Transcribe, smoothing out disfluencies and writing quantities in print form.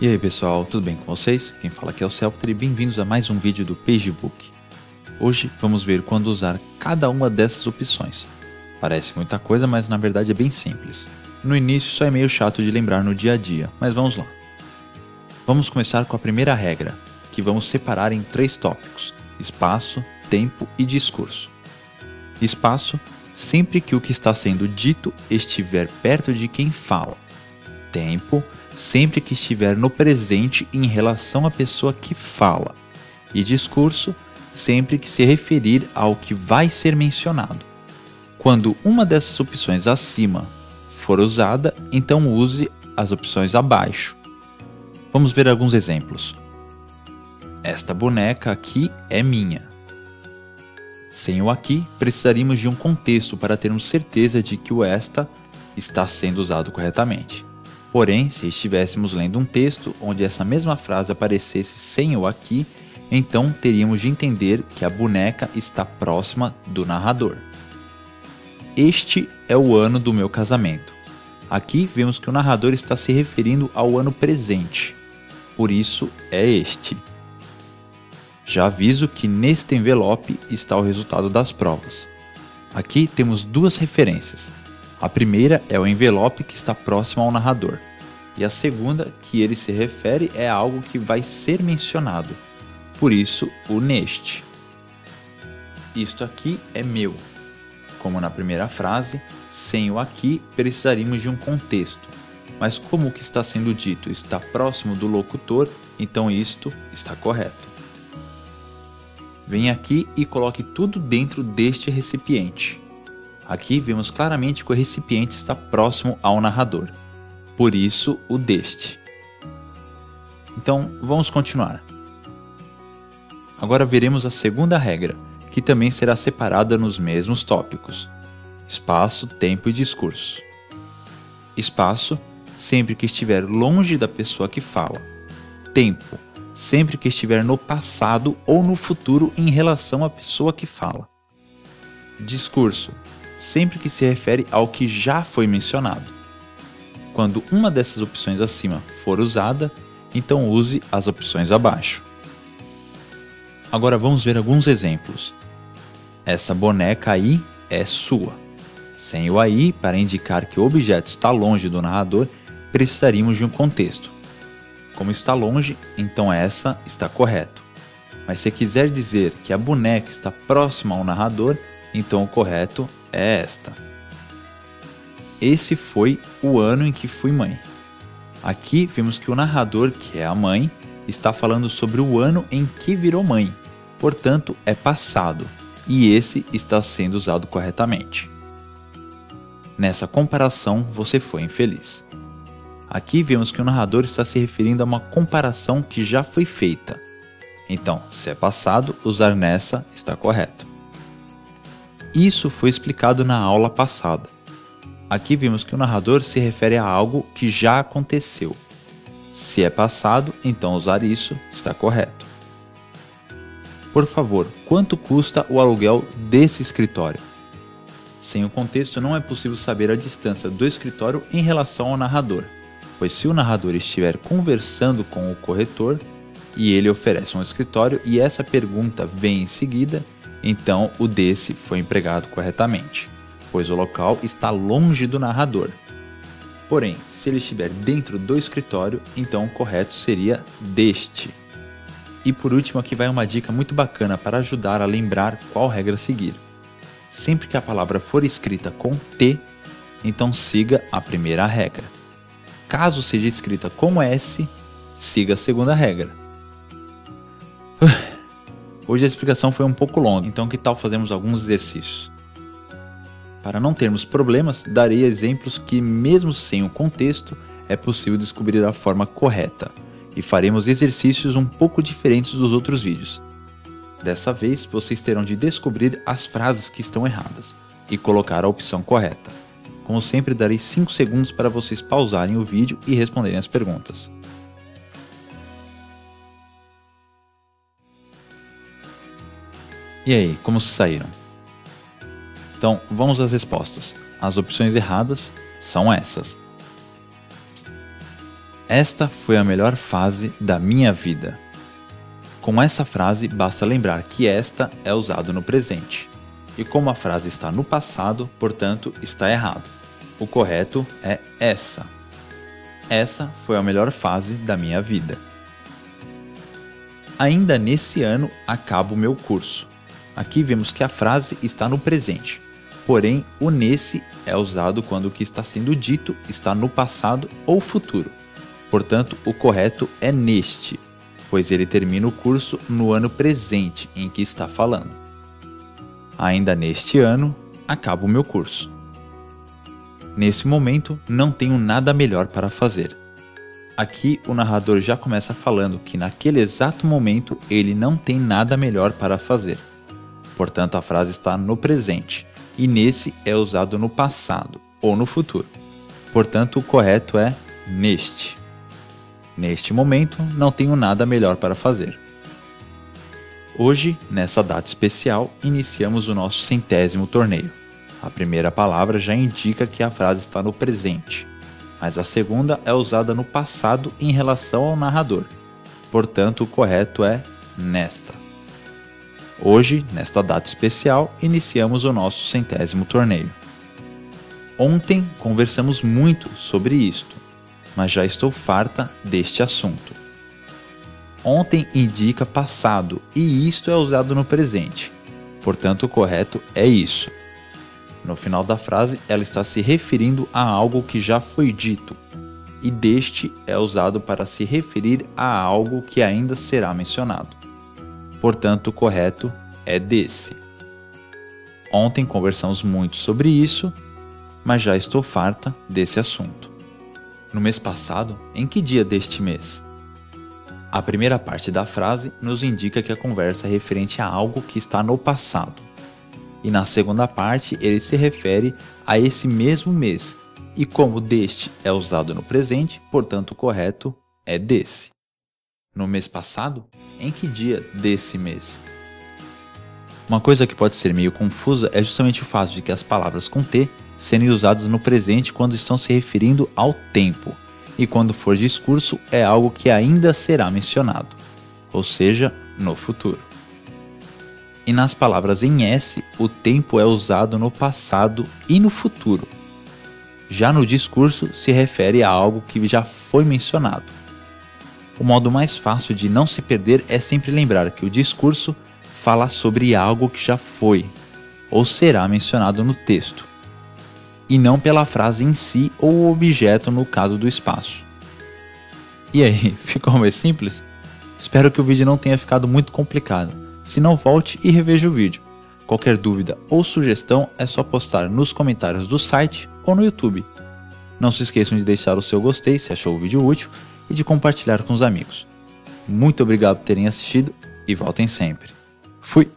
E aí pessoal, tudo bem com vocês? Quem fala aqui é o Celter e bem-vindos a mais um vídeo do PageBook. Hoje vamos ver quando usar cada uma dessas opções. Parece muita coisa, mas na verdade é bem simples. No início só é meio chato de lembrar no dia a dia, mas vamos lá. Vamos começar com a primeira regra, que vamos separar em 3 tópicos: espaço, tempo e discurso. Espaço, sempre que o que está sendo dito estiver perto de quem fala. Tempo, sempre que estiver no presente em relação à pessoa que fala. E discurso, sempre que se referir ao que vai ser mencionado. Quando uma dessas opções acima for usada, então use as opções abaixo. Vamos ver alguns exemplos. Esta boneca aqui é minha. Sem o aqui, precisaríamos de um contexto para termos certeza de que o esta está sendo usado corretamente. Porém, se estivéssemos lendo um texto onde essa mesma frase aparecesse sem o aqui, então teríamos de entender que a boneca está próxima do narrador. Este é o ano do meu casamento. Aqui vemos que o narrador está se referindo ao ano presente. Por isso é este. Já aviso que neste envelope está o resultado das provas. Aqui temos 2 referências. A primeira é o envelope que está próximo ao narrador. E a segunda, que ele se refere, é algo que vai ser mencionado. Por isso, o neste. Isto aqui é meu. Como na primeira frase, sem o aqui, precisaríamos de um contexto. Mas como o que está sendo dito está próximo do locutor, então isto está correto. Venha aqui e coloque tudo dentro deste recipiente. Aqui vemos claramente que o recipiente está próximo ao narrador. Por isso, o deste. Então, vamos continuar. Agora veremos a segunda regra, que também será separada nos mesmos tópicos: espaço, tempo e discurso. Espaço, sempre que estiver longe da pessoa que fala. Tempo, sempre que estiver no passado ou no futuro em relação à pessoa que fala. Discurso, sempre que se refere ao que já foi mencionado. Quando uma dessas opções acima for usada, então use as opções abaixo. Agora vamos ver alguns exemplos. Essa boneca aí é sua. Sem o aí, para indicar que o objeto está longe do narrador, precisaríamos de um contexto. Como está longe, então essa está correto. Mas se quiser dizer que a boneca está próxima ao narrador, então o correto é esta. Esse foi o ano em que fui mãe. Aqui vemos que o narrador, que é a mãe, está falando sobre o ano em que virou mãe. Portanto, é passado, e esse está sendo usado corretamente. Nessa comparação, você foi infeliz. Aqui vemos que o narrador está se referindo a uma comparação que já foi feita. Então, se é passado, usar nessa está correto. Isso foi explicado na aula passada. Aqui vimos que o narrador se refere a algo que já aconteceu. Se é passado, então usar isso está correto. Por favor, quanto custa o aluguel desse escritório? Sem o contexto não é possível saber a distância do escritório em relação ao narrador, pois se o narrador estiver conversando com o corretor e ele oferece um escritório e essa pergunta vem em seguida, então o desse foi empregado corretamente, pois o local está longe do narrador. Porém, se ele estiver dentro do escritório, então o correto seria deste. E por último, aqui vai uma dica muito bacana para ajudar a lembrar qual regra seguir. Sempre que a palavra for escrita com T, então siga a primeira regra. Caso seja escrita com S, siga a segunda regra. Hoje a explicação foi um pouco longa, então que tal fazermos alguns exercícios? Para não termos problemas, darei exemplos que, mesmo sem o contexto, é possível descobrir a forma correta, e faremos exercícios um pouco diferentes dos outros vídeos. Dessa vez, vocês terão de descobrir as frases que estão erradas, e colocar a opção correta. Como sempre, darei 5 segundos para vocês pausarem o vídeo e responderem as perguntas. E aí, como se saíram? Então, vamos às respostas. As opções erradas são essas. Esta foi a melhor fase da minha vida. Com essa frase, basta lembrar que esta é usado no presente. E como a frase está no passado, portanto, está errado. O correto é essa. Essa foi a melhor fase da minha vida. Ainda nesse ano acabo o meu curso. Aqui vemos que a frase está no presente. Porém, o nesse é usado quando o que está sendo dito está no passado ou futuro. Portanto, o correto é neste, pois ele termina o curso no ano presente em que está falando. Ainda neste ano, acabo o meu curso. Nesse momento, não tenho nada melhor para fazer. Aqui, o narrador já começa falando que naquele exato momento ele não tem nada melhor para fazer. Portanto, a frase está no presente, e nesse é usado no passado ou no futuro. Portanto, o correto é neste. Neste momento, não tenho nada melhor para fazer. Hoje, nessa data especial, iniciamos o nosso 100º torneio. A primeira palavra já indica que a frase está no presente, mas a segunda é usada no passado em relação ao narrador. Portanto, o correto é nesta. Hoje, nesta data especial, iniciamos o nosso 100º torneio. Ontem conversamos muito sobre isto, mas já estou farta deste assunto. Ontem indica passado e isto é usado no presente. Portanto, o correto é isso. No final da frase, ela está se referindo a algo que já foi dito, e deste é usado para se referir a algo que ainda será mencionado. Portanto, o correto é desse. Ontem conversamos muito sobre isso, mas já estou farta desse assunto. No mês passado, em que dia deste mês? A primeira parte da frase nos indica que a conversa é referente a algo que está no passado. E na segunda parte, ele se refere a esse mesmo mês. E como deste é usado no presente, portanto o correto é desse. No mês passado, em que dia desse mês? Uma coisa que pode ser meio confusa é justamente o fato de que as palavras com T serem usadas no presente quando estão se referindo ao tempo. E quando for discurso, é algo que ainda será mencionado, ou seja, no futuro. E nas palavras em S, o tempo é usado no passado e no futuro. Já no discurso, se refere a algo que já foi mencionado. O modo mais fácil de não se perder é sempre lembrar que o discurso fala sobre algo que já foi, ou será mencionado no texto, e não pela frase em si ou o objeto no caso do espaço. E aí, ficou mais simples? Espero que o vídeo não tenha ficado muito complicado. Se não, volte e reveja o vídeo. Qualquer dúvida ou sugestão é só postar nos comentários do site ou no YouTube. Não se esqueçam de deixar o seu gostei se achou o vídeo útil e de compartilhar com os amigos. Muito obrigado por terem assistido e voltem sempre. Fui!